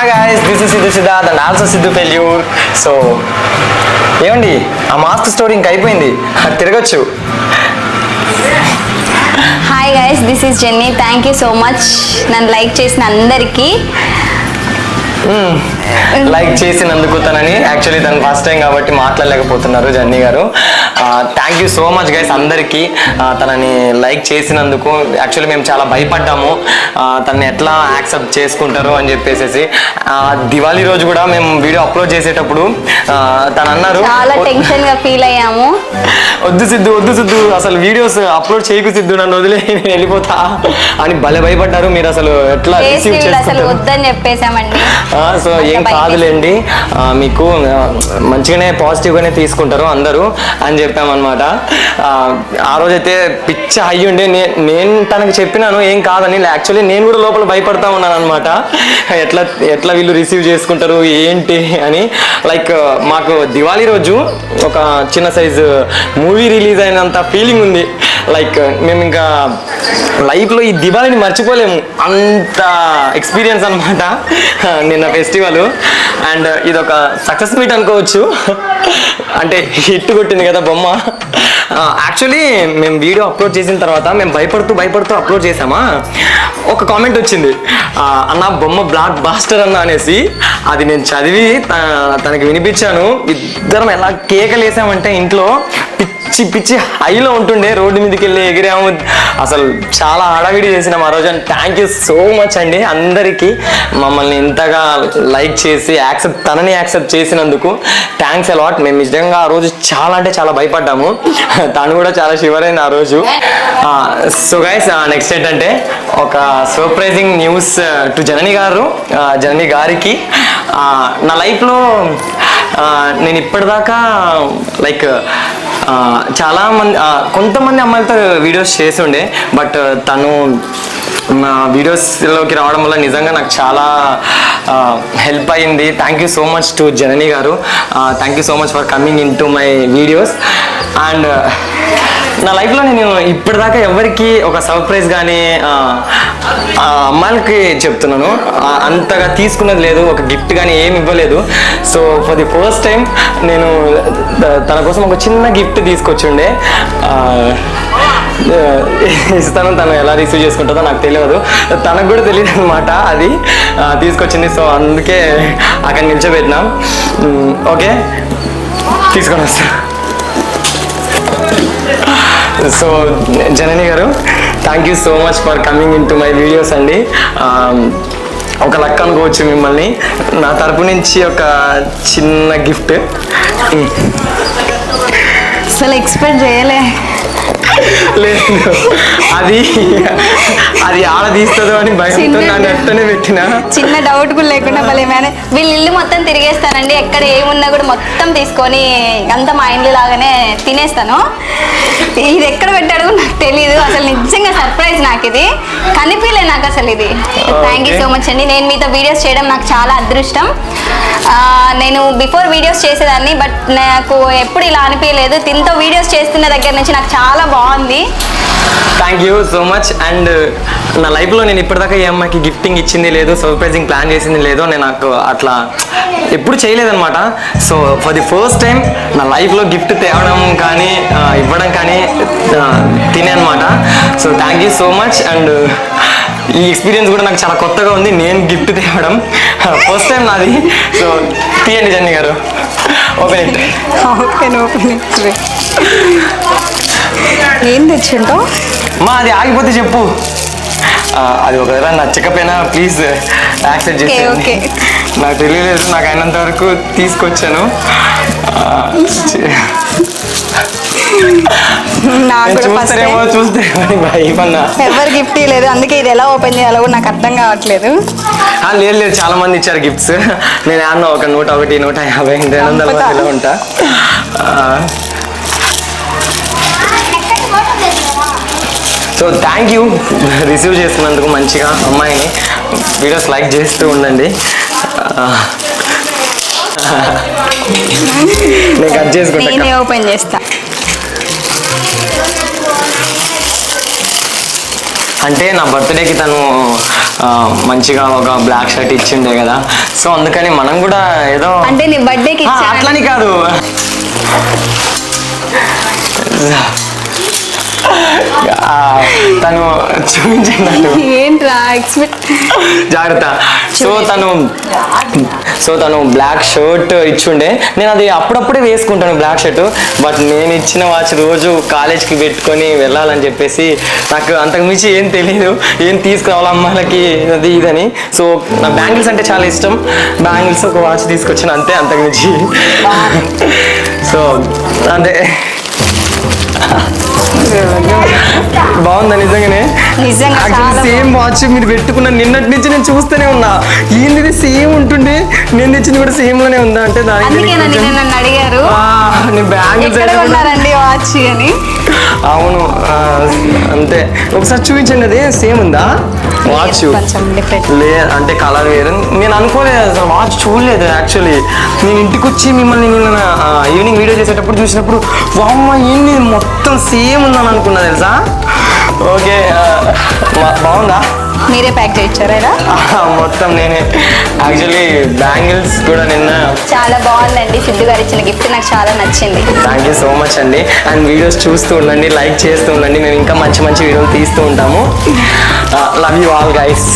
Hi guys, this is Sidhu Siddharth and also Sidhu Failure. So, ఏమండి ఆ mask story ఇంకా అయిపోయింది, తిరగచ్చు. Hi guys, this is jenny. Thank you so much నన్ను like చేసిన అందరికీ. లైక్ చేసినందుకు తనని యాక్చువల్లీ తను ఫస్ట్ టైం కాబట్టి మాట్లాడలేకపోతున్నారు జన్నీ గారు. Thank you so much guys అందరికీ తనని లైక్ చేసినందుకు. యాక్చువల్లీ మేము చాలా భయపడ్డాము తనని ఎట్లా యాక్సెప్ట్ చేసుకుంటారు అని చెప్పేసి. దివాళీ రోజు కూడా మేము వీడియో అప్లోడ్ చేసేటప్పుడు తను అన్నారు చాలా టెన్షన్ గా ఫీల్ అయ్యాము. వద్దు సిద్ధు అసలు వీడియోస్ అప్లోడ్ చేయకు సిద్ధు, నన్ను వదిలే నేను వెళ్ళిపోతా అని భలే భయపడ్డారు. మీరు అసలు ఎట్లా రిసీవ్ అసలు వద్దని చెప్పేసామండి. సో ఏం కాదులేండి, మీకు మంచిగానే పాజిటివ్గానే తీసుకుంటారు అందరూ అని చెప్పామన్నమాట. ఆ రోజైతే పిచ్చ హై ఉండే. నేను తనకు చెప్పినాను ఏం కాదని. యాక్చువల్లీ నేను కూడా లోపల భయపడతా ఉన్నాను అనమాట, ఎట్లా వీళ్ళు రిసీవ్ చేసుకుంటారు ఏంటి అని. లైక్ మాకు దివాళీ రోజు ఒక చిన్న సైజు మూవీ రిలీజ్ అయినంత ఫీలింగ్ ఉంది. లైక్ మేము ఇంకా లైఫ్లో ఈ దివాళీని మర్చిపోలేము, అంత ఎక్స్పీరియన్స్ అనమాట నిన్న ఫెస్టివల్. అండ్ ఇది ఒక సక్సెస్ మీట్ అనుకోవచ్చు, అంటే హిట్ కొట్టింది కదా బొమ్మ. యాక్చువల్లీ మేము వీడియో అప్లోడ్ చేసిన తర్వాత మేము భయపడుతూ అప్లోడ్ చేసామా, ఒక కామెంట్ వచ్చింది, అన్న బొమ్మ బ్లాక్ బాస్టర్ అన్న అనేసి. అది నేను చదివి తనకి వినిపించాను. ఇద్దరం ఎలా కేకలు వేసామంటే ఇంట్లో పిచ్చి హైలో ఉంటుండే, రోడ్డు మీదకి వెళ్ళి ఎగిరాము. అసలు చాలా హడావిడి చేసినాం ఆ రోజు. And thank you so much అండి అందరికీ మమ్మల్ని ఇంతగా లైక్ చేసి తనని యాక్సెప్ట్ చేసినందుకు. Thanks a lot. మేము నిజంగా ఆ రోజు చాలా అంటే చాలా భయపడ్డాము. తను కూడా చాలా షివరైంది ఆ రోజు. సో గైస్, నెక్స్ట్ ఏంటంటే ఒక సర్ప్రైజింగ్ న్యూస్ టు జనని గారికి. నా లైఫ్లో నేను ఇప్పటిదాకా లైక్ కొంతమంది అమ్మాయిలతో వీడియోస్ చేసి ఉండే, బట్ తను నా వీడియోస్లోకి రావడం వల్ల నిజంగా నాకు చాలా హెల్ప్ అయింది. Thank you so much to Janani గారు. Thank you so much for coming into my videos. And నా లైఫ్లో నేను ఇప్పటిదాకా ఎవరికి ఒక సర్ప్రైజ్ కానీ అమ్మాయిలకి చెప్తున్నాను అంతగా తీసుకున్నది లేదు, ఒక గిఫ్ట్ కానీ ఏమి ఇవ్వలేదు. So for the first time నేను తన కోసం ఒక చిన్న గిఫ్ట్ తీసుకొచ్చిండే. ఇస్తాను, తను ఎలా రిసీవ్ చేసుకుంటుందో నాకు తెలియదు, తనకు కూడా తెలియదు అనమాట. అది తీసుకొచ్చింది. సో అందుకే అక్కడ నిల్చోబెట్టినాం. ఓకే, తీసుకొని వస్తా. సో జనని గారు, thank you so much for coming into my videos అండి. ఒక లక్ అనుకోవచ్చు మిమ్మల్ని. నా తరపు నుంచి ఒక చిన్న గిఫ్ట్. అసలు ఎక్స్పెక్ట్ చేయలే. లేదు, అది ఆడ తీస్తుందో అని భయంతో నన్ను ఎట్టనే పెట్టిన. చిన్న డౌట్ కూడా లేకుండా భలే మేనేజ్. వీళ్ళు ఇల్లు మొత్తం తిరిగేస్తానండి, ఎక్కడ ఏమున్నా కూడా మొత్తం తీసుకొని అంత మా ఇండ్లు లాగానే తినేస్తాను. ఇది ఎక్కడ పెట్టాడు నాకు తెలియదు. అసలు నిజంగా సర్ప్రైజ్ నాకు, ఇది కనిపించలే నాకు అసలు ఇది. థ్యాంక్ యూ సో మచ్ అండి. నేను మీతో వీడియోస్ చేయడం నాకు చాలా అదృష్టం. నేను బిఫోర్ వీడియోస్ చేసేదాన్ని, బట్ నాకు ఎప్పుడు ఇలా అనిపించలేదు. దీంతో వీడియోస్ చేస్తున్న దగ్గర నుంచి నాకు చాలా బాగుంది. Thank you so much. And నా లైఫ్లో నేను ఇప్పటిదాకా ఏ అమ్మాయికి గిఫ్టింగ్ ఇచ్చింది లేదు, సర్ప్రైజింగ్ ప్లాన్ చేసింది లేదు. నేను నాకు అట్లా ఎప్పుడు చేయలేదన్నమాట. So for the first time నా లైఫ్లో గిఫ్ట్ తేవడం కానీ ఇవ్వడం కానీ తినే అనమాట. So thank you so much. And ఈ ఎక్స్పీరియన్స్ కూడా నాకు చాలా కొత్తగా ఉంది, నేను గిఫ్ట్ తేవడం ఫస్ట్ టైం నాది. సో తీయండి జన్ని గారు, ఓపెన్ ఇట్. ఏం తెచ్చింటావు మా? అది ఆగిపోతే చెప్పు. అది ఒకవేళ నచ్చకపోయినా ప్లీజ్ యాక్సెప్ట్ చేసి. నాకు తెలియలేదు, నాకు అయినంత వరకు తీసుకొచ్చాను. చూస్తే ఎవరు గిఫ్ట్ ఇవ్వలేదు, అందుకే ఇది ఎలా ఓపెన్ చేయాలో కూడా నాకు అర్థం కావట్లేదు. లేదు, చాలా మంది ఇచ్చారు గిఫ్ట్స్. నేను ఏమన్నా ఒక 101, 150, 200 మధ్యలో ఉంటా. సో థ్యాంక్ యూ రిసీవ్ చేస్తున్నందుకు మంచిగా అమ్మాయిని. వీడియోస్ లైక్ చేస్తూ ఉండండి. నేను కట్ చేసుకుంటా, నేనే ఓపెన్ చేస్తా. అంటే నా బర్త్డేకి తను మంచిగా ఒక బ్లాక్ షర్ట్ ఇచ్చిండే కదా, సో అందుకని మనం కూడా ఏదో అంటే నీ బర్త్డేకి అట్లని కాదు, తను చూపించినట్టు ఏంట్రా ఎక్స్పెక్ట్ జాగ్రత్త. సో తను బ్లాక్ షర్ట్ ఇచ్చుండే, నేను అది అప్పుడప్పుడే వేసుకుంటాను బ్లాక్ షర్ట్, బట్ నేను ఇచ్చిన వాచ్ రోజు కాలేజ్కి పెట్టుకొని వెళ్ళాలని చెప్పేసి నాకు అంతకు మించి ఏం తెలియదు, ఏం తీసుకురావాలి అమ్మాయిలకి అది ఇదని. సో నా బ్యాంగిల్స్ అంటే చాలా ఇష్టం, బ్యాంగిల్స్ ఒక వాచ్ తీసుకొచ్చాను అంతే, అంతకు మించి. సో అంటే బాగుందా నిజంగానే? సేమ్ వాచ్ మీరు పెట్టుకున్న నిన్నటి నుంచి నేను చూస్తూనే ఉన్నా, ఏంది సేమ్ ఉంటుండే, నేను తెచ్చింది కూడా సేమ్ లోనే ఉందా అంటే దానికి నన్ను అడిగారు వాచ్ అని. అవును అంతే, ఒకసారి చూపించండి, అదే సేమ్ ఉందా వాచ్? లే అంటే కలర్ వేరు, నేను అనుకోలేదు అసలు, వాచ్ చూడలేదు యాక్చువల్లీ. నేను ఇంటికి వచ్చి మిమ్మల్ని నిన్న ఈవినింగ్ వీడియో చేసేటప్పుడు చూసినప్పుడు వామ్మ ఏంది మొత్తం సేమ్ ఉందని అనుకున్నా తెలుసా. ఓకే బాగుందా? మీరే ప్యాక్ చేయించారా ఇలా? మొత్తం నేనే. యాక్చువల్లీ బ్యాంగిల్స్ కూడా నిన్న చాలా బాగుందండి, సిద్ధు గారు ఇచ్చిన గిఫ్ట్ నాకు చాలా నచ్చింది. థ్యాంక్ యూ సో మచ్ అండి. అండ్ వీడియోస్ చూస్తూ ఉండండి, లైక్ చేస్తూ ఉండండి, మేము ఇంకా మంచి మంచి వీడియోలు తీస్తూ ఉంటాము. Love you all guys.